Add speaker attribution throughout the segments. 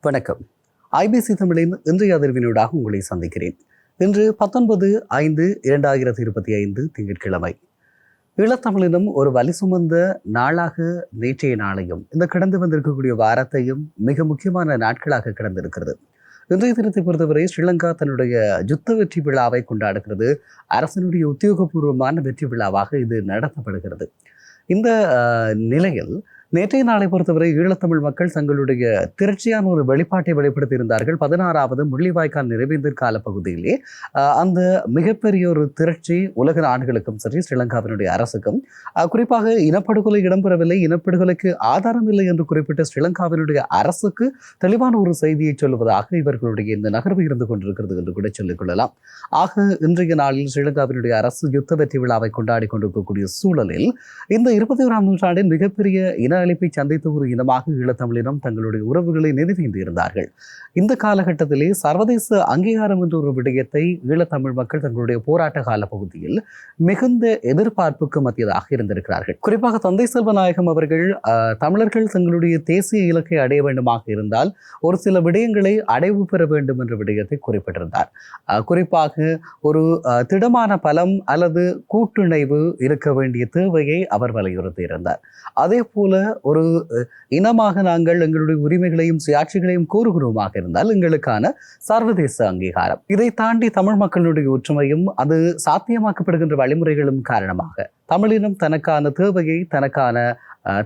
Speaker 1: வணக்கம். ஐபிசி தமிழின் இன்றைய அதிர்வினூடாக உங்களை சந்திக்கிறேன். இன்று 19/5/2025 திங்கட்கிழமை. ஈழத்தமிழினம் ஒரு வலி சுமந்த நாளாக நேற்றைய நாளையும் இந்த கடந்து வந்திருக்கக்கூடிய வாரத்தையும் மிக முக்கியமான நாட்களாக கடந்திருக்கிறது. இன்றைய தினத்தை பொறுத்தவரை ஸ்ரீலங்கா தன்னுடைய யுத்த வெற்றி விழாவை கொண்டாடுகிறது. அரசனுடைய உத்தியோகபூர்வமான வெற்றி விழாவாக இது நடத்தப்படுகிறது. இந்த நிலையில் நேற்றைய நாளை பொறுத்தவரை ஈழத்தமிழ் மக்கள் தங்களுடைய திரட்சியான ஒரு வெளிப்பாட்டை வெளிப்படுத்தியிருந்தார்கள். 16வது முள்ளிவாய்க்கால் நிறைவேந்தல் கால பகுதியிலே அந்த மிகப்பெரிய ஒரு திரட்சி உலக நாடுகளுக்கும் சரி ஸ்ரீலங்காவினுடைய அரசுக்கும் குறிப்பாக இனப்படுகொலை இடம்பெறவில்லை, இனப்படுகொலைக்கு ஆதாரம் இல்லை என்று குறிப்பிட்ட ஸ்ரீலங்காவினுடைய அரசுக்கு தெளிவான ஒரு செய்தியை சொல்லுவதாக இவர்களுடைய இந்த நகர்வு இருந்து கொண்டிருக்கிறது என்று கூட சொல்லிக் கொள்ளலாம். ஆக இன்றைய நாளில் ஸ்ரீலங்காவினுடைய அரசு யுத்த வெற்றி விழாவை கொண்டாடி கொண்டிருக்கக்கூடிய சூழலில் இந்த 21ஆம் நூற்றாண்டின் மிகப்பெரிய இன அழிப்பை சந்தித்த ஒரு இனமாக ஈழத்தமிழினம் தங்களுடைய உறவுகளை நினைவேந்தி இருந்தார்கள். இந்த காலகட்டத்திலே சர்வதேச அங்கீகாரம் என்ற ஒரு விடயத்தை ஈழத்தமிழ் மக்கள் தங்களுடைய போராட்ட கால பகுதியில் மிகுந்த எதிர்பார்ப்புக்கு மத்தியதாக இருந்திருக்கிறார்கள். குறிப்பாக தந்தை செல்வநாயகம் அவர்கள் தமிழர்கள் தங்களுடைய தேசிய இலக்கை அடைய வேண்டுமாக இருந்தால் ஒரு சில விடயங்களை அடைவு பெற வேண்டும் என்ற விடயத்தை குறிப்பிட்டிருந்தார். குறிப்பாக ஒரு திடமான பலம் அல்லது கூட்டுணைவு இருக்க வேண்டிய தேவையை அவர் வலியுறுத்தி இருந்தார். அதே போல ஒரு இனமாக நாங்கள் எங்களுடைய உரிமைகளையும் சுயாட்சிகளையும் கோருகிறோமாக இருந்தால் எங்களுக்கான சர்வதேச அங்கீகாரம், இதை தாண்டி தமிழ் மக்களுடைய ஒற்றுமையும் அது சாத்தியமாக்கப்படுகின்ற வழிமுறைகளும் காரணமாக தமிழினம் தனக்கான தேவையை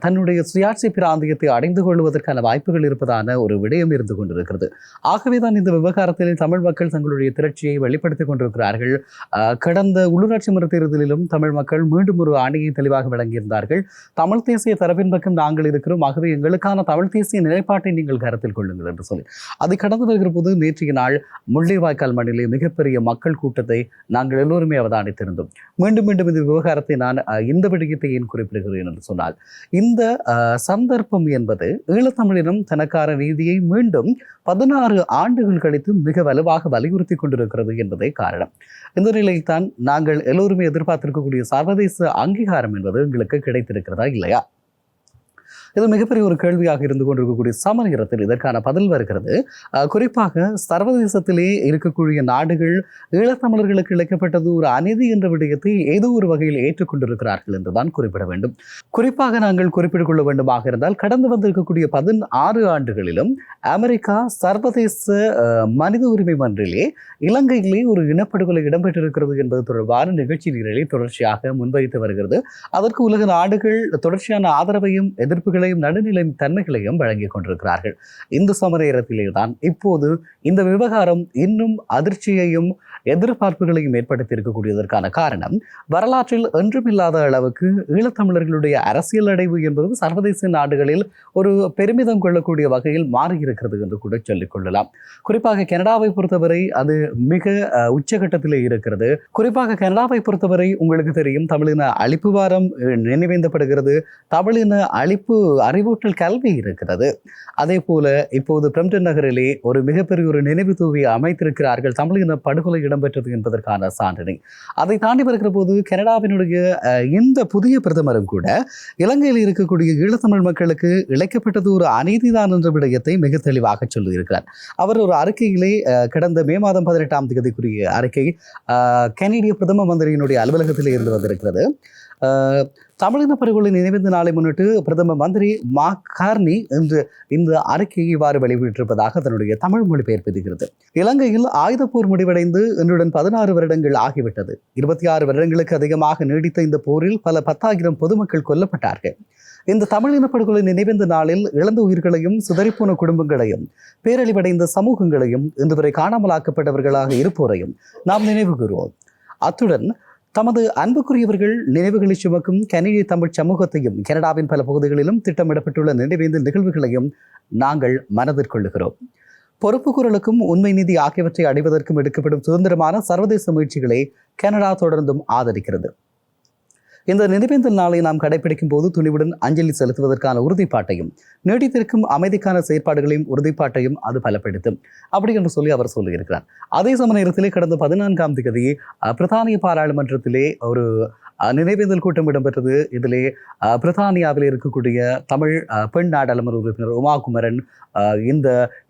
Speaker 1: தன்னுடைய சுயாட்சி பிராந்தியத்தை அடைந்து கொள்வதற்கான வாய்ப்புகள் இருப்பதான ஒரு விடயம் இருந்து கொண்டிருக்கிறது. ஆகவேதான் இந்த விவகாரத்தில் தமிழ் மக்கள் தங்களுடைய திரட்சியை வெளிப்படுத்திக் கொண்டிருக்கிறார்கள். கடந்த உள்ளூராட்சி மன்ற தேர்தலிலும் தமிழ் மக்கள் மீண்டும் ஒரு அணியை தெளிவாக வழங்கியிருந்தார்கள். தமிழ் தேசிய தரப்பின் பக்கம் நாங்கள் இருக்கிறோம், ஆகவே எங்களுக்கான தமிழ் தேசிய நிலைப்பாட்டை நீங்கள் கருத்தில் கொள்ளுங்கள் என்று சொல்லி அதை கடந்து வருகிற போது நேற்றைய நாள் முள்ளிவாய்க்கால் மண்ணிலே மிகப்பெரிய மக்கள் கூட்டத்தை நாங்கள் எல்லோருமே அவதானித்திருந்தோம். மீண்டும் மீண்டும் இந்த விவகாரத்தை நான் இந்த விடயத்தை ஏன் குறிப்பிடுகிறேன் என்று சொன்னால், இந்த சந்தர்ப்பம் என்பது ஈழத்தமிழினம் தனக்கான நீதியை மீண்டும் 16 ஆண்டுகள் கழித்து மிக வலுவாக வலியுறுத்தி கொண்டிருக்கிறது என்பதே காரணம். இந்த நிலையில் தான் நாங்கள் எல்லோருமே எதிர்பார்த்திருக்கக்கூடிய சர்வதேச அங்கீகாரம் என்பது எங்களுக்கு கிடைத்திருக்கிறதா இல்லையா? இது மிகப்பெரிய ஒரு கேள்வியாக இருந்து கொண்டிருக்கக்கூடிய சமநேரத்தில் இதற்கான பதில் வருகிறது. குறிப்பாக சர்வதேசத்திலே இருக்கக்கூடிய நாடுகள் ஈழத்தமிழர்களுக்கு இழைக்கப்பட்டது ஒரு அநீதி என்ற விடயத்தை ஏதோ ஒரு வகையில் ஏற்றுக்கொண்டிருக்கிறார்கள் என்றுதான் குறிப்பிட வேண்டும். குறிப்பாக நாங்கள் குறிப்பிட்டுக் கொள்ள வேண்டுமாக இருந்தால் கடந்து வந்திருக்கக்கூடிய 16 ஆண்டுகளிலும் அமெரிக்கா சர்வதேச மனித உரிமை மன்றிலே இலங்கையிலே ஒரு இனப்படுகொலை இடம்பெற்றிருக்கிறது என்பது தொடர்பான நிகழ்ச்சி நிரலை தொடர்ச்சியாக முன்வைத்து வருகிறது. அதற்கு உலக நாடுகள் தொடர்ச்சியான ஆதரவையும் எதிர்ப்புகள் நடுநிலை தன்மைகளையும் வழங்கிக் கொண்டிருக்கிறார்கள். இந்த சமநேரத்திலே தான் இப்போது இந்த விவகாரம் இன்னும் அதிர்ச்சியையும் எதிர்பார்ப்புகளையும் ஏற்படுத்தி இருக்கக்கூடியதற்கான காரணம், வரலாற்றில் என்றுமில்லாத அளவுக்கு ஈழத்தமிழர்களுடைய அரசியல் அடைவு என்பது சர்வதேச நாடுகளில் ஒரு பெருமிதம் கொள்ளக்கூடிய வகையில் மாறியிருக்கிறது என்று கூட சொல்லிக் கொள்ளலாம். குறிப்பாக கனடாவை பொறுத்தவரை அது மிக உச்சகட்டத்திலே இருக்கிறது. குறிப்பாக கனடாவை பொறுத்தவரை உங்களுக்கு தெரியும், தமிழின அழிப்பு வாரம் நினைவேந்தப்படுகிறது, தமிழின அழிப்பு அறிவூட்டல் கல்வி இருக்கிறது. அதே போல இப்போது பிரம்டன் நகரிலே ஒரு மிகப்பெரிய ஒரு நினைவு தூவி அமைத்திருக்கிறார்கள், தமிழின படுகொலை இடம்பெற்றது என்பதற்கான சான்றினை. அதை தாண்டி வருகிற போது கனடாவினுடைய இந்த புதிய பிரதமரும் கூட இலங்கையில் இருக்கக்கூடிய ஈழத்தமிழ் மக்களுக்கு இழைக்கப்பட்டது ஒரு அநீதிதான் என்ற விடயத்தை மிக தெளிவாக சொல்லியிருக்கிறார். அவர் ஒரு அறிக்கையிலே கடந்த மே மாதம் 18ஆம் தேதிக்குரிய அறிக்கை கனேடிய பிரதம மந்திரியினுடைய அலுவலகத்தில் இருந்து வந்திருக்கிறது. தமிழின படுகொலை நினைவேந்த நாளை முன்னிட்டு பிரதம மந்திரி மார்க் கார்னி என்று இந்த அறிக்கையை இவ்வாறு வெளியிட்டிருப்பதாக தன்னுடைய தமிழ் மொழிபெயர்ப்பிருக்கிறது. இலங்கையில் ஆயுதப்போர் முடிவடைந்து இன்றுடன் 16 வருடங்கள் ஆகிவிட்டது. 26 வருடங்களுக்கு அதிகமாக நீடித்த இந்த போரில் பல 10,000 பொதுமக்கள் கொல்லப்பட்டார்கள். இந்த தமிழ் இனப்படுகொலை நினைவேந்த நாளில் இழந்த உயிர்களையும் சிதறிப்போன குடும்பங்களையும் பேரழிவடைந்த சமூகங்களையும் இன்று வரை காணாமலாக்கப்பட்டவர்களாக இருப்போரையும் நாம் நினைவு கூறுவோம். அத்துடன் தமது அன்புக்குரியவர்கள் நினைவுகளை சுமக்கும் கனேடிய தமிழ் சமூகத்தையும் கனடாவின் பல பகுதிகளிலும் திட்டமிடப்பட்டுள்ள நினைவேந்தல் நிகழ்வுகளையும் நாங்கள் மனதிற்கொள்ளுகிறோம். பொறுப்பு குரலுக்கும் உண்மை நீதி ஆகியவற்றை அடைவதற்கும் எடுக்கப்படும் சுதந்திரமான சர்வதேச முயற்சிகளை கனடா தொடர்ந்தும் ஆதரிக்கிறது. இந்த நினைவேந்தல் நாளை நாம் கடைபிடிக்கும் போது துணிவுடன் அஞ்சலி செலுத்துவதற்கான உறுதிப்பாட்டையும் நீடித்திருக்கும் அமைதிக்கான செயற்பாடுகளையும் உறுதிப்பாட்டையும் அது பலப்படுத்தும் அப்படி என்று சொல்லி அவர் சொல்லியிருக்கிறார். அதே சம நேரத்திலே கடந்த 14ஆம் தேதி பிரித்தானிய பாராளுமன்றத்திலே ஒரு நினைவேந்தல் கூட்டம் இடம்பெற்றது. இதிலே பிரித்தானியாவில் இருக்கக்கூடிய தமிழ் பெண் நாடாளுமன்ற உறுப்பினர் உமா குமரன் இந்த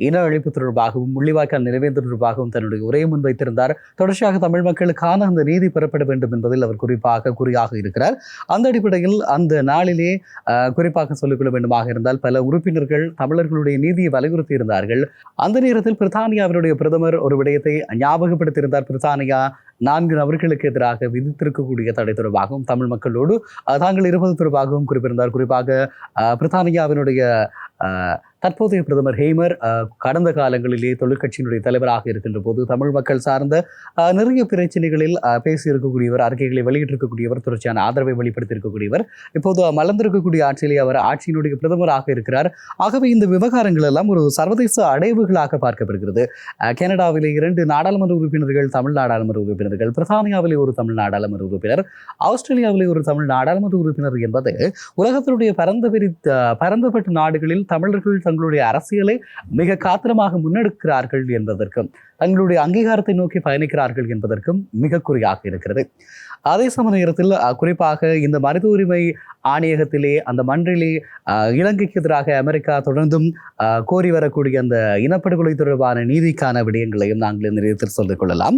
Speaker 1: இன அழிப்பு தொடர்பாகவும் முள்ளிவாய்க்கால் நினைவேந்தல் தொடர்பாகவும் தன்னுடைய உரையை முன்வைத்திருந்தார். தொடர்ச்சியாக தமிழ் மக்களுக்கான அந்த நீதி பெறப்பட வேண்டும் என்பதில் அவர் குறிப்பாக குறியாக இருக்கிறார். அந்த அடிப்படையில் அந்த நாளிலே குறிப்பாக சொல்லிக்கொள்ள வேண்டுமாக இருந்தால் பல உறுப்பினர்கள் தமிழர்களுடைய நீதியை வலியுறுத்தி இருந்தார்கள். அந்த நேரத்தில் பிரித்தானியாவினுடைய பிரதமர் ஒரு விடயத்தை ஞாபகப்படுத்தியிருந்தார். பிரித்தானியா 4 நபர்களுக்கு எதிராக விதித்திருக்கக்கூடிய தடை தொடர்பாகவும் தமிழ் மக்களோடு தாங்கள் இருப்பது தொடர்பாகவும் குறிப்பிட்டிருந்தார். குறிப்பாக பிரித்தானியாவினுடைய தற்போதைய பிரதமர் ஹேமர் கடந்த காலங்களிலே தொழிற்கட்சியினுடைய தலைவராக இருக்கின்ற போது தமிழ் மக்கள் சார்ந்த நிறைய பிரச்சனைகளில் பேசியிருக்கக்கூடியவர், அறிக்கைகளை வெளியிட்டிருக்கக்கூடியவர், தொடர்ச்சியான ஆதரவை வெளிப்படுத்தியிருக்கக்கூடியவர். இப்போது மலர்ந்திருக்கக்கூடிய ஆட்சியிலே அவர் ஆட்சியினுடைய பிரதமராக இருக்கிறார். ஆகவே இந்த விவகாரங்கள் எல்லாம் ஒரு சர்வதேச அடைவுகளாக பார்க்கப்படுகிறது. கனடாவிலே 2 நாடாளுமன்ற உறுப்பினர்கள் தமிழ் நாடாளுமன்ற உறுப்பினர்கள், பிரித்தானியாவிலே ஒரு தமிழ் நாடாளுமன்ற உறுப்பினர், ஆஸ்திரேலியாவிலே ஒரு தமிழ் நாடாளுமன்ற உறுப்பினர் என்பது உலகத்தினுடைய பரந்தப்பட்ட நாடுகளில் தமிழர்கள் தங்களுடைய அரசியலை மிக காத்திரமாக முன்னெடுக்கிறார்கள் என்பதற்கும் தங்களுடைய அங்கீகாரத்தை நோக்கி பயணிக்கிறார்கள் என்பதற்கும் மிக குறியாக இருக்கிறது. அதே சமய நேரத்தில் குறிப்பாக இந்த மனித உரிமை ஆணையகத்திலே அந்த மன்றிலே இலங்கைக்கு எதிராக அமெரிக்கா தொடர்ந்தும் கோரி வரக்கூடிய அந்த இனப்படுகொலை தொடர்பான நீதிக்கான விடயங்களையும் நாங்கள் இந்த நேரத்தில் சொல்லிக் கொள்ளலாம்.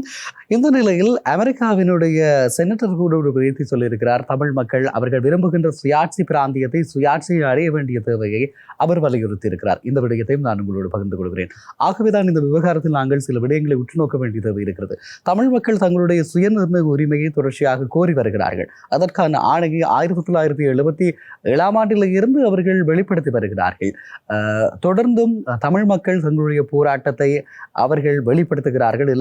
Speaker 1: இந்த நிலையில் அமெரிக்காவினுடைய செனட்டர் கூட ஒரு விடயத்தை சொல்லியிருக்கிறார். தமிழ் மக்கள் அவர்கள் விரும்புகின்ற சுயாட்சி பிராந்தியத்தை சுயாட்சியை அடைய வேண்டிய தேவையை அவர் வலியுறுத்தி இருக்கிறார். இந்த விடயத்தையும் நான் உங்களோடு பகிர்ந்து கொள்கிறேன். ஆகவேதான் இந்த விவகாரத்தில் நாங்கள் சில விடயங்களை உற்று நோக்க வேண்டிய தேவை இருக்கிறது. தமிழ் மக்கள் தங்களுடைய சுயநிர்ணய உரிமையை தொடர்ச்சியாக கோரி வருகிறார்கள். அதற்கான ஆணையை 1977 ஆண்டில் இருந்து அவர்கள் வெளிப்படுத்தி வருகிறார்கள். தொடர்ந்தும் தமிழ் மக்கள் தங்களுடைய போராட்டத்தை அவர்கள் வெளிப்படுத்துகிறார்கள்.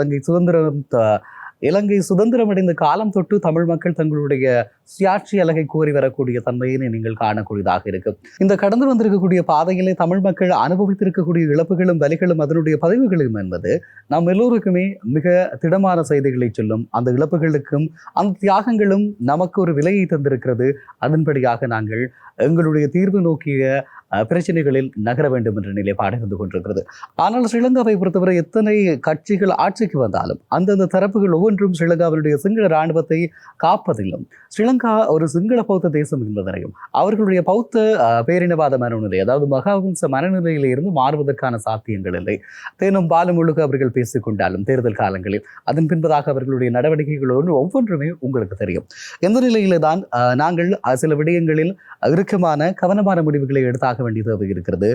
Speaker 1: இலங்கை சுதந்திரமடைந்த காலம் தொட்டு தமிழ் மக்கள் தங்களுடைய சுயாட்சி அலகை கோரி வரக்கூடிய தன்மையினை நீங்கள் காணக்கூடியதாக இருக்கும். இந்த கடந்து வந்திருக்கக்கூடிய பாதையிலே தமிழ் மக்கள் அனுபவித்திருக்கக்கூடிய இழப்புகளும் வலிகளும் அதனுடைய பதிவுகளும் என்பது நாம் எல்லோருக்குமே மிக திடமான செய்திகளை சொல்லும். அந்த இழப்புகளுக்கும் அந்த தியாகங்களும் நமக்கு ஒரு விலையை தந்திருக்கிறது. அதன்படியாக நாங்கள் எங்களுடைய தீர்வு நோக்கிய பிரச்சனைகளில் நகர வேண்டும் என்ற நிலைப்பாடு இருந்து கொண்டிருக்கிறது. ஆனால் ஸ்ரீலங்காவை பொறுத்தவரை எத்தனை கட்சிகள் ஆட்சிக்கு வந்தாலும் அந்தந்த தரப்புகள் ஒவ்வொன்றும் ஸ்ரீலங்காவினுடைய சிங்கள இராணுவத்தை காப்பதிலும் ஸ்ரீலங்கா ஒரு சிங்கள பௌத்த தேசம் என்பதனையும் அவர்களுடைய பௌத்த பேரினவாத மனநிலை, அதாவது மகாவம்ச மனநிலையில இருந்து மாறுவதற்கான சாத்தியங்கள் இல்லை. தேனும் பாலும் முழுக்க அவர்கள் பேசிக்கொண்டாலும் தேர்தல் காலங்களில் அதன் பின்பதாக அவர்களுடைய நடவடிக்கைகளோடு ஒவ்வொன்றுமே உங்களுக்கு தெரியும். எந்த நிலையில தான் நாங்கள் சில விடயங்களில் இறுக்கமான கவனமான முடிவுகளை எடுத்தாக வேண்டிய தேவை இருக்கிறது.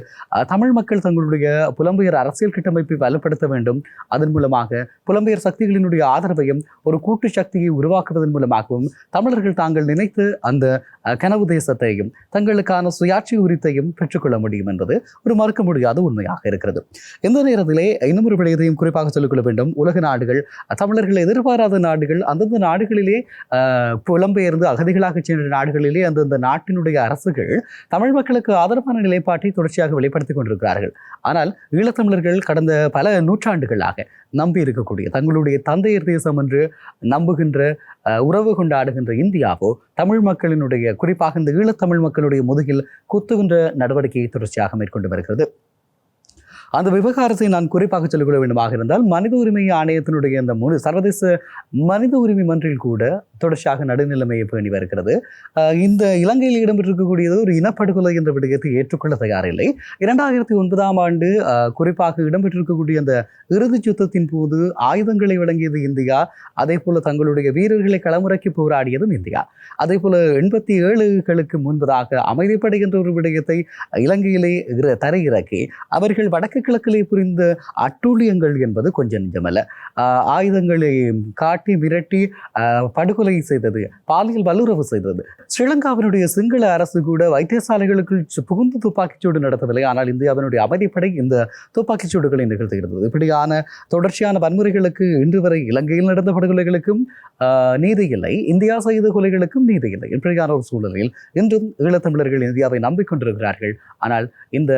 Speaker 1: தமிழ் மக்கள் தங்களுடைய புலம்பெயர் அரசியல் கட்டமைப்பை வலுப்படுத்த வேண்டும். அதன் மூலமாக புலம்பெயர் சக்திகளினுடைய ஆதரவையும் ஒரு கூட்டு சக்தியை உருவாக்குவதன் மூலமாகவும் தமிழர்கள் தாங்கள் நினைத்து அந்த கனவு தேசத்தையும் தங்களுக்கான சுயாட்சி உரித்தையும் பெற்றுக்கொள்ள முடியும் என்பது ஒரு மறுக்க முடியாத உண்மையாக இருக்கிறது. இந்த நேரத்திலே இன்னும் ஒரு விடயத்தையும் குறிப்பாக சொல்லிக்கொள்ள வேண்டும். உலக நாடுகள், தமிழர்கள் எதிர்பாராத நாடுகள், அந்தந்த நாடுகளிலே புலம்பெயர்ந்து அகதிகளாக சென்ற நாடுகளிலே அந்தந்த நாட்டினுடைய அரசுகள் தமிழ் மக்களுக்கு ஆதரவான நிலைப்பாட்டை தொடர்ச்சியாக வெளிப்படுத்திக் கொண்டிருக்கிறார்கள். ஆனால் ஈழத்தமிழர்கள் கடந்த பல நூற்றாண்டுகளாக நம்பி இருக்கக்கூடிய தங்களுடைய தந்தையர் தேசம் என்று நம்புகின்ற உறவு கொண்டாடுகின்ற இந்தியாவோ தமிழ் மக்களினுடைய குறிப்பாக இந்த ஈழத்தமிழ் மக்களுடைய முதுகில் குத்துகின்ற நடவடிக்கையை தொடர்ச்சியாக மேற்கொண்டு வருகிறது. அந்த விவகாரத்தை நான் குறிப்பாக சொல்லிக்கொள்ள வேண்டுமாக இருந்தால் மனித உரிமை ஆணையத்தினுடைய அந்த சர்வதேச மனித உரிமை மன்றில் கூட தொடர்ச்சியாக நடுநிலைமையை பேணி வருகிறது. இந்த இலங்கையில் இடம்பெற்றிருக்கக்கூடியது ஒரு இனப்படுகொலை என்ற விடயத்தை ஏற்றுக்கொள்ள தயாரில்லை. 2009 ஆண்டு குறிப்பாக இடம்பெற்றிருக்கக்கூடிய அந்த இறுதிச் யுத்தத்தின் போது ஆயுதங்களை வழங்கியது இந்தியா. அதே போல தங்களுடைய வீரர்களை களமுறைக்கு போராடியதும் இந்தியா. அதே போல 87களுக்கு முன்பதாக அமைதிப்படை என்ற ஒரு விடயத்தை இலங்கையிலே தரையிறக்கி அவர்கள் வடக்கு கிழக்கிலே புரிந்த அட்டூழியங்கள் என்பது கொஞ்சம் நிஜமல்ல. ஆயுதங்களை காட்டி மிரட்டி படுகொலை செய்தது, பாலியல் வல்லுறவு செய்தது. ஸ்ரீலங்காவினுடைய சிங்கள அரசு கூட வைத்தியசாலைகளுக்குள் புகுந்து துப்பாக்கிச்சூடு நடத்தவில்லை. ஆனால் இந்தியாவினுடைய அமைதிப்படை இந்த துப்பாக்கிச்சூடுகளை நிகழ்த்துகிறது. இப்படியான தொடர்ச்சியான வன்முறைகளுக்கு இன்று வரை இலங்கையில் நடந்த படுகொலைகளுக்கும் நீதி இல்லை, இந்தியா செய்த கொலைகளுக்கும் நீதி இல்லை. இப்படியான ஒரு சூழலில் இன்றும் ஈழத்தமிழர்கள் இந்தியாவை நம்பிக்கொண்டிருக்கிறார்கள். ஆனால் இந்த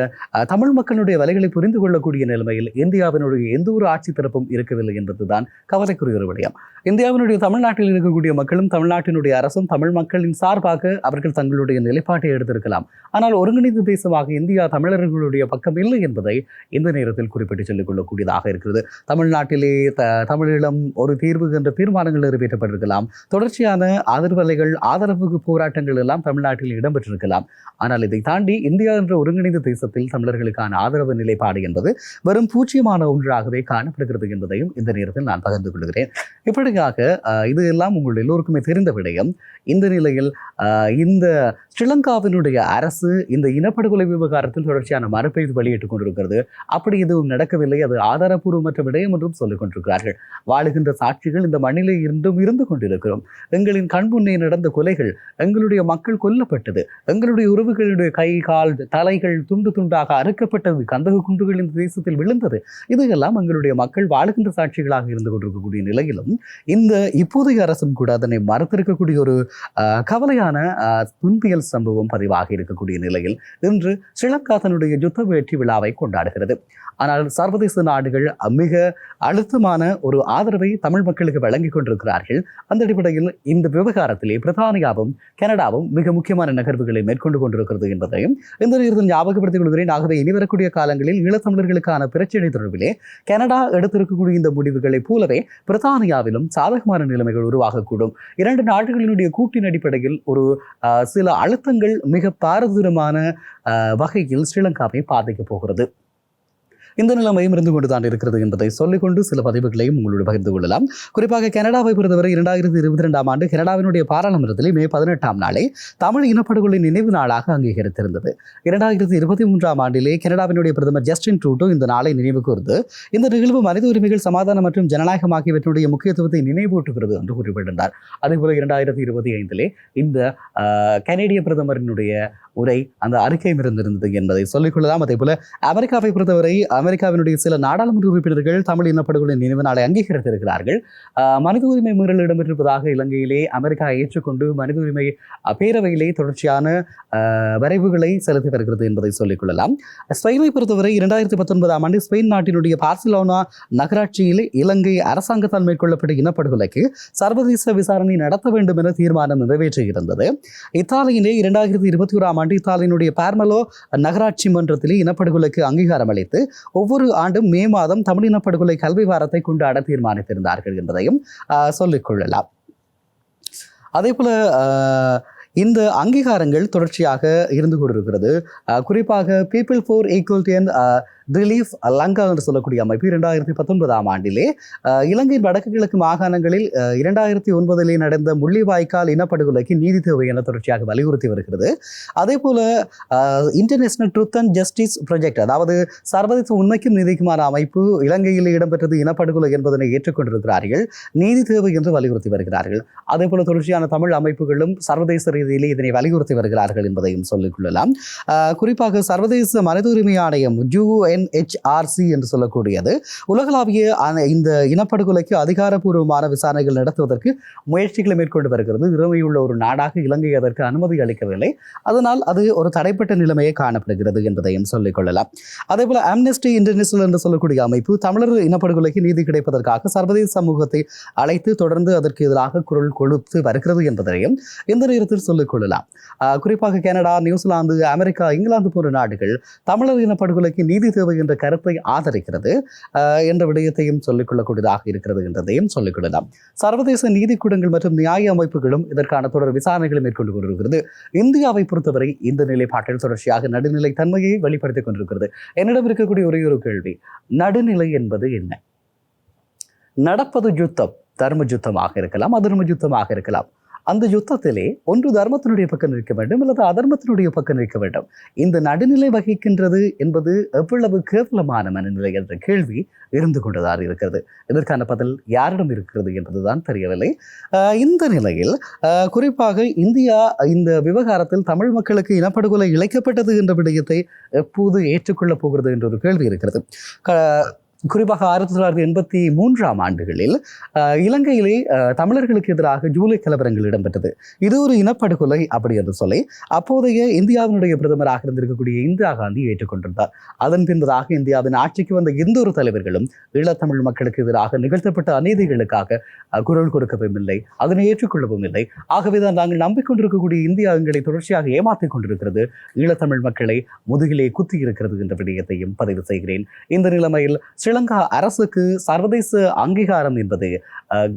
Speaker 1: தமிழ் மக்களுடைய வலைகளை புரிந்து புரிந்து கொள்ளக்கூடிய நிலைமையில் இந்தியாவினுடைய எந்த ஒரு ஆட்சி தரப்பும் இருக்கவில்லை என்பதுதான் கவலைக்குரிய ஒரு விடயம். இந்தியாவினுடைய தமிழ்நாட்டில் இருக்கக்கூடிய மக்களும் தமிழ்நாட்டினுடைய அரசும் தமிழ் மக்களின் சார்பாக அவர்கள் தங்களுடைய நிலைப்பாட்டை எடுத்திருக்கலாம். ஆனால் ஒருங்கிணைந்த தேசமாக இந்தியா தமிழர்களுடைய பக்கம் இல்லை என்பதை இந்த நேரத்தில் குறிப்பிட்டு சொல்லிக் கொள்ளக்கூடியதாக இருக்கிறது. தமிழ்நாட்டிலே தமிழீழம் ஒரு தீர்வு என்ற தீர்மானங்கள் நிறைவேற்றப்பட்டிருக்கலாம். தொடர்ச்சியான ஆதரவலைகள் ஆதரவு போராட்டங்கள் எல்லாம் தமிழ்நாட்டில் இடம்பெற்றிருக்கலாம். ஆனால் இதை தாண்டி இந்தியா என்ற ஒருங்கிணைந்த தேசத்தில் தமிழர்களுக்கான ஆதரவு நிலைப்பாடு என்பது வெறும் பூஜ்ஜியமான ஒன்றாகவே காணப்படுகிறது என்பதையும் இந்த நேரத்தில் நான் பகிர்ந்து கொள்கிறேன். இப்படியாக இது எல்லாம் உங்கள் எல்லோருக்குமே தெரிந்த விடயம். இந்த நிலையில் இந்த ஸ்ரீலங்காவினுடைய அரசு இந்த இனப்படுகொலை விவகாரத்தில் தொடர்ச்சியான மறுப்பை வெளியிட்டுக் கொண்டிருக்கிறது. அப்படி எதுவும் நடக்கவில்லை, அது ஆதாரப்பூர்வமற்ற விடயம் என்றும் சொல்லிக் கொண்டிருக்கிறார்கள். வாழுகின்ற சாட்சிகள் இந்த மண்ணிலே இருந்து கொண்டிருக்கிறோம். எங்களின் கண்முன்னே நடந்த கொலைகள், எங்களுடைய மக்கள் கொல்லப்பட்டது, எங்களுடைய உறவுகளுடைய கை கால் தலைகள் துண்டு துண்டாக அறுக்கப்பட்டது, கந்தக குண்டுகள் இந்த தேசத்தில் விழுந்தது, இதையெல்லாம் எங்களுடைய மக்கள் வாழுகின்ற சாட்சிகளாக இருந்து கொண்டிருக்கக்கூடிய நிலையிலும் இந்த இப்போதைய அரசும் கூட அதனை மறுத்திருக்கக்கூடிய ஒரு கவலையான துன்பியல் சம்பவம் பதிவாகி இருக்கக்கூடிய நிலையில் இன்று ஸ்ரீலங்கா தன்னுடைய யுத்த வெற்றி விழாவை கொண்டாடுகிறது. ஆனால் சர்வதேச நாடுகள் மிக அழுத்தமான ஒரு ஆதரவை தமிழ் மக்களுக்கு வழங்கிக் கொண்டிருக்கிறார்கள். அந்த அடிப்படையில் இந்த விவகாரத்திலே பிரித்தானியாவும் கனடாவும் மிக முக்கியமான நகர்வுகளை மேற்கொண்டு கொண்டிருக்கிறது என்பதையும் இந்த நேரத்தில் ஞாபகப்படுத்திக் கொள்கிறேன். ஆகவே இனி வரக்கூடிய காலங்களில் ஈழத்தமிழர்களுக்கான பிரச்சனை தொடர்பிலே கனடா எடுத்திருக்கக்கூடிய இந்த முடிவுகளைப் போலவே பிரித்தானியாவிலும் சாதகமான நிலைமைகள் உருவாகக்கூடும். இரண்டு நாடுகளினுடைய கூட்டின் அடிப்படையில் ஒரு சில அழுத்தங்கள் மிக பாரதூரமான வகையில் ஸ்ரீலங்காவை பாதிக்கப் போகிறது. இந்த நிலைமையும் இருந்து கொண்டுதான் இருக்கிறது என்பதை சொல்லிக்கொண்டு சில பதிவுகளையும் உங்களோடு பகிர்ந்து கொள்ளலாம். குறிப்பாக கனடாவை பொறுத்தவரை 2022ஆம் ஆண்டு கனடாவினுடைய பாராளுமன்றத்தில் மே 18ஆம் நாளை தமிழ் இனப்படுகொலை நினைவு நாளாக அங்கீகரித்திருந்தது. 2023ஆம் ஆண்டிலே கனடாவினுடைய பிரதமர் ஜஸ்டின் ட்ரூடோ இந்த நாளை நினைவு கூர்ந்து இந்த நிகழ்வு மனித உரிமைகள், சமாதானம் மற்றும் ஜனநாயகம் ஆகியவற்றுடைய முக்கியத்துவத்தை நினைவூட்டுகிறது என்று குறிப்பிட்டிருந்தார். அதேபோல 2025 இந்த கனேடிய பிரதமரினுடைய உரை அந்த அறிக்கை இருந்திருந்தது என்பதை சொல்லிக்கொள்ளலாம். அதே போல அமெரிக்காவை பொறுத்தவரை அமெரிக்காவினுடைய சில நாடாளுமன்ற உறுப்பினர்கள் தமிழ் இனப்படுகொலை நினைவு நாளை அங்கீகரித்திருக்கிறார்கள். மனித உரிமை மீறல் இடம்பெற்றிருப்பதாக இலங்கையிலே அமெரிக்கா ஏற்றுக்கொண்டு மனித உரிமை பேரவையிலே தொடர்ச்சியான வரைவுகளை செலுத்தி வருகிறது என்பதை சொல்லிக்கொள்ளலாம். ஸ்பெயினை பொறுத்தவரை 2019ஆம் ஆண்டு ஸ்பெயின் நாட்டினுடைய பார்சிலோனா நகராட்சியில் இலங்கை அரசாங்கத்தால் மேற்கொள்ளப்பட்ட இனப்படுகொலைக்கு சர்வதேச விசாரணை நடத்த வேண்டும் என தீர்மானம் நிறைவேற்றியிருந்தது. இத்தாலியிலே 2021ஆம் ஆண்டு இத்தாலியினுடைய பார்மலோ நகராட்சி மன்றத்திலே இனப்படுகொலைக்கு அங்கீகாரம் அளித்து ஒவ்வொரு ஆண்டும் மே மாதம் தமிழ் இனப்படுகொலை கல்வி வாரத்தை கொண்டாட தீர்மானித்திருந்தார்கள் என்பதையும் சொல்லிக் கொள்ளலாம். அதே போல இந்த அங்கீகாரங்கள் தொடர்ச்சியாக இருந்து கொண்டிருக்கிறது. குறிப்பாக people for equality and relief Lanka என்று சொல்லக்கூடிய அமைப்பு 2019ஆம் ஆண்டிலே இலங்கையின் வடக்கு கிழக்கு மாகாணங்களில் 2009 நடந்த முள்ளிவாய்க்கால் இனப்படுகொலைக்கு நீதி தேவை என தொடர்ச்சியாக வலியுறுத்தி வருகிறது. அதே போல international truth and justice project, அதாவது சர்வதேச உண்மைக்கும் நீதிக்குமான அமைப்பு இலங்கையில் இடம்பெற்றது இனப்படுகொலை என்பதனை ஏற்றுக்கொண்டிருக்கிறார்கள், நீதி தேவை என்று வலியுறுத்தி வருகிறார்கள். அதே போல தொடர்ச்சியான தமிழ் அமைப்புகளும் சர்வதேச ரீதியிலே இதனை வலியுறுத்தி வருகிறார்கள் என்பதையும் சொல்லிக் கொள்ளலாம். குறிப்பாக சர்வதேச மனித உரிமை ஆணையம் UNHRC என்று சொல்லக்கூடியது உலகளாவிய இந்த இனப்படுகொலைக்கு அதிகாரப்பூர்வமான விசாரணைகள் நடத்துவதற்கு முயற்சிகளை மேற்கொண்டு வருகிறது. இறமையுள்ள ஒரு நாடாக இலங்கை அதற்கு அனுமதி அளிக்கவில்லை. அதனால் அது ஒரு தடைப்பட்ட நிலைமையை காணப்படுகிறது என்பதையும் சொல்லிக் கொள்ளலாம். அதே போல ஆம்னஸ்டி இன்டர்நேஷனல் என்று சொல்லக்கூடிய அமைப்பு தமிழர் இனப்படுகொலைக்கு நீதி கிடைப்பதற்காக சர்வதேச சமூகத்தை அழைத்து தொடர்ந்து அதற்கு எதிராக குரல் கொடுத்து வருகிறது என்பதையும் இந்த நேரத்தில் சொல்லிக் கொள்ளலாம். குறிப்பாக கனடா, நியூசிலாந்து, அமெரிக்கா, இங்கிலாந்து போன்ற நாடுகள் தமிழர் இனப்படுகொலைக்கு நீதி தேவை என்ற கருத்தை ஆதரிக்கிறது என்ற விடயத்தையும் சொல்லிக்கொள்ளக்கூடியதாக இருக்கிறது என்றதையும் சொல்லிக்கொள்ளலாம். சர்வதேச நீதிக்கூடங்கள் மற்றும் நியாய அமைப்புகளும் இதற்கான தொடர் விசாரணைகளை மேற்கொண்டு கொண்டிருக்கிறது. இந்தியாவை பொறுத்தவரை இந்த நிலைப்பாட்டில் தொடர்ச்சியாக நடுநிலை தன்மையை வெளிப்படுத்திக் கொண்டிருக்கிறது. என்னிடம் இருக்கக்கூடிய ஒரே ஒரு கேள்வி, நடுநிலை என்பது என்ன? நடப்பது யுத்தம், தர்ம யுத்தமாக இருக்கலாம், அதர்ம யுத்தமாக இருக்கலாம். அந்த யுத்தத்திலே ஒன்று தர்மத்தினுடைய பக்கம் நிற்க வேண்டும், அல்லது அதர்மத்தினுடைய பக்கம் நிற்க வேண்டும். இந்த நடுநிலை வகிக்கின்றது என்பது எவ்வளவு கேவலமான மனநிலை என்ற கேள்வி இருந்து கொண்டுதான் இருக்கிறது. இதற்கான பதில் யாரிடம் இருக்கிறது என்பதுதான் தெரியவில்லை. இந்த நிலையில் குறிப்பாக இந்தியா இந்த விவகாரத்தில் தமிழ் மக்களுக்கு இனப்படுகொலை இழைக்கப்பட்டது என்ற விடயத்தை எப்போது ஏற்றுக்கொள்ளப் போகிறது என்ற ஒரு கேள்வி இருக்கிறது. குறிப்பாக 1983 ஆண்டுகளில் இலங்கையிலே தமிழர்களுக்கு எதிராக ஜூலை கலவரங்கள் இடம்பெற்றது. இது ஒரு இனப்படுகொலை அப்படி என்று சொல்லி அப்போதைய இந்தியாவினுடைய பிரதமராக இருந்திருக்கக்கூடிய இந்திரா காந்தி ஏற்றுக்கொண்டிருந்தார். அதன் பின்பதாக இந்தியாவின் ஆட்சிக்கு வந்த எந்த ஒரு தலைவர்களும் ஈழத்தமிழ் மக்களுக்கு எதிராக நிகழ்த்தப்பட்ட அநீதிகளுக்காக குரல் கொடுக்கவும் இல்லை, அதனை ஏற்றுக்கொள்ளவும் இல்லை. ஆகவேதான் நாங்கள் நம்பிக்கொண்டிருக்கக்கூடிய இந்தியா எங்களை தொடர்ச்சியாக ஏமாற்றிக் கொண்டிருக்கிறது, ஈழத்தமிழ் மக்களை முதுகிலே குத்தி இருக்கிறது என்ற விடயத்தையும் பதிவு செய்கிறேன். இந்த நிலைமையில் ஸ்ரீலங்கா அரசுக்கு சர்வதேச அங்கீகாரம் என்பது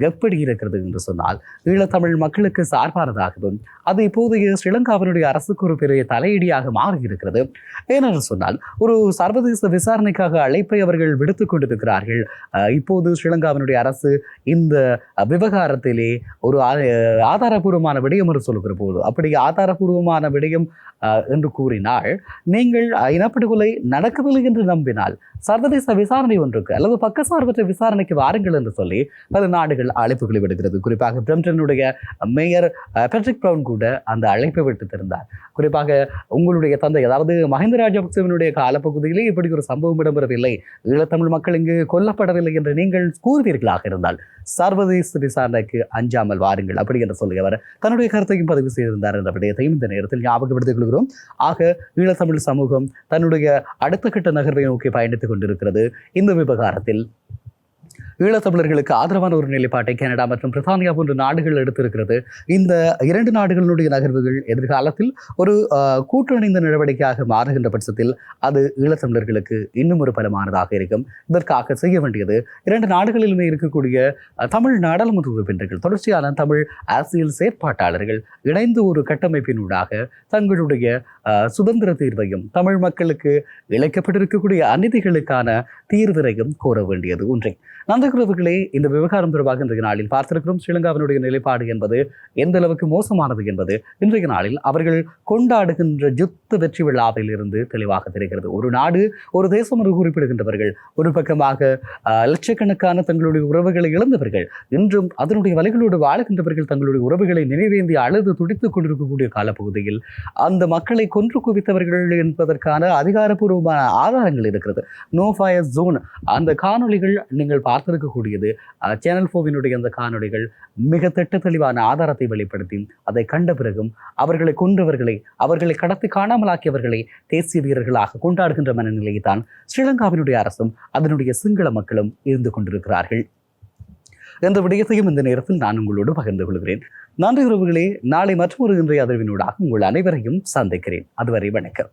Speaker 1: எப்படி இருக்கிறது என்று சொன்னால் ஈழத்தமிழ் மக்களுக்கு சார்பானதாகவும் அது இப்போதைய ஸ்ரீலங்காவினுடைய அரசுக்கு ஒரு பெரிய தலையீடியாக மாறியிருக்கிறது. ஏனென்று சொன்னால் ஒரு சர்வதேச விசாரணைக்காக அழைப்பை அவர்கள் விடுத்துக் கொண்டிருக்கிறார்கள். இப்போது ஸ்ரீலங்காவினுடைய அரசு இந்த விவகாரத்திலே ஒரு ஆதாரபூர்வமான விடயம் என்று சொல்லுகிற போது அப்படி ஆதாரபூர்வமான விடயம் என்று கூறினால் நீங்கள் இனப்படுகொலை நடக்கவில்லை என்று நம்பினால் சர்வதேச விசாரணை ஒன்றுக்கு அல்லது பக்கசார்பற்ற விசாரணைக்கு வாருங்கள் என்று சொல்லி பல நாடுகள் அழைப்புகளை விடுகிறது. குறிப்பாக பிரம்டனுடைய மேயர் பேட்ரிக் பிரவுன் கூட அந்த அழைப்பை விடுத்திருந்தார். குறிப்பாக உங்களுடைய தந்தை அதாவது மஹிந்த ராஜபக்சவினுடைய காலப்பகுதியிலே இப்படி ஒரு சம்பவம் இடம்பெறவில்லை, ஈழத்தமிழ் மக்கள் இங்கு கொல்லப்படவில்லை என்று நீங்கள் கூறுவீர்களாக இருந்தால் சர்வதேச விசாரணைக்கு அஞ்சாமல் வாருங்கள் அப்படி என்று சொல்லி அவர் தன்னுடைய கருத்தையும் பதிவு செய்திருந்தார் என்ற விடயத்தையும் இந்த நேரத்தில் ஞாபகப்படுத்திக் கொள்கிறோம். ஆக ஈழத்தமிழ் சமூகம் தன்னுடைய அடுத்த கட்ட நகர்வை நோக்கி பயணித்துக் கொண்டிருக்கிறது. இந்த விவகாரத்தில் ஈழத்தமிழர்களுக்கு ஆதரவான ஒரு நிலைப்பாட்டை கனடா மற்றும் பிரித்தானியா போன்ற நாடுகள் எடுத்திருக்கிறது. இந்த இரண்டு நாடுகளுடைய நகர்வுகள் எதிர்காலத்தில் ஒரு கூட்டணிந்த நடவடிக்கையாக மாறுகின்ற பட்சத்தில் அது ஈழத்தமிழர்களுக்கு இன்னும் ஒரு பலமானதாக இருக்கும். இதற்காக செய்ய வேண்டியது இரண்டு நாடுகளிலுமே இருக்கக்கூடிய தமிழ் நாடாளுமன்ற உறுப்பினர்கள், தொடர்ச்சியான தமிழ் அரசியல் செயற்பாட்டாளர்கள் இணைந்து ஒரு கட்டமைப்பினூடாக தங்களுடைய சுதந்திர தீர்வையும் தமிழ் மக்களுக்கு இழைக்கப்பட்டிருக்கக்கூடிய அநீதிகளுக்கான தீர்வினையும் கோர வேண்டியது ஒன்றை. நன்றி இந்த விவகாரம் தொடர்பாக இன்றைய நாளில் பார்த்திருக்கிறோம். ஸ்ரீலங்காவினுடைய நிலைப்பாடு என்பது எந்த அளவுக்கு மோசமானது என்பது இன்றைய நாளில் அவர்கள் கொண்டாடுகின்ற யுத்த வெற்றி விழாவில் இருந்து தெளிவாக தெரிகிறது. ஒரு நாடு ஒரு தேசம் என்று குறிப்பிடுகின்றவர்கள் ஒரு பக்கமாக லட்சக்கணக்கான தங்களுடைய உறவுகளை இழந்தவர்கள், இன்றும் அதனுடைய வழிகளோடு வாழுகின்றவர்கள் தங்களுடைய உறவுகளை நினைவேந்தி அழுது துடித்துக் கொண்டிருக்கக்கூடிய காலப்பகுதியில் அந்த மக்களை கொன்று குவித்தவர்கள் என்பதற்கான அதிகாரப்பூர்வமான ஆதாரங்கள் இருக்கிறது. நோ ஃபயர் ஜோன் அந்த காணொலிகள் நீங்கள் பார்த்திருக்கக்கூடியது. சேனல் 4 அந்த காணொலிகள் மிக திட்ட தெளிவான ஆதாரத்தை வெளிப்படுத்தி அதை கண்ட பிறகும் அவர்களை கொன்றவர்களை, அவர்களை கடத்தி காணாமலாக்கியவர்களை தேசிய வீரர்களாக கொண்டாடுகின்ற மனநிலையை தான் ஸ்ரீலங்காவினுடைய அரசும் அதனுடைய சிங்கள மக்களும் இருந்து கொண்டிருக்கிறார்கள் என்ற விடயத்தையும் இந்த நேரத்தில் நான் உங்களோடு பகிர்ந்து கொள்கிறேன். நன்றி உறவுகளே. நாளை மற்றொரு இன்றைய அதிர்வினூடாக உங்கள் அனைவரையும் சந்திக்கிறேன். அதுவரை வணக்கம்.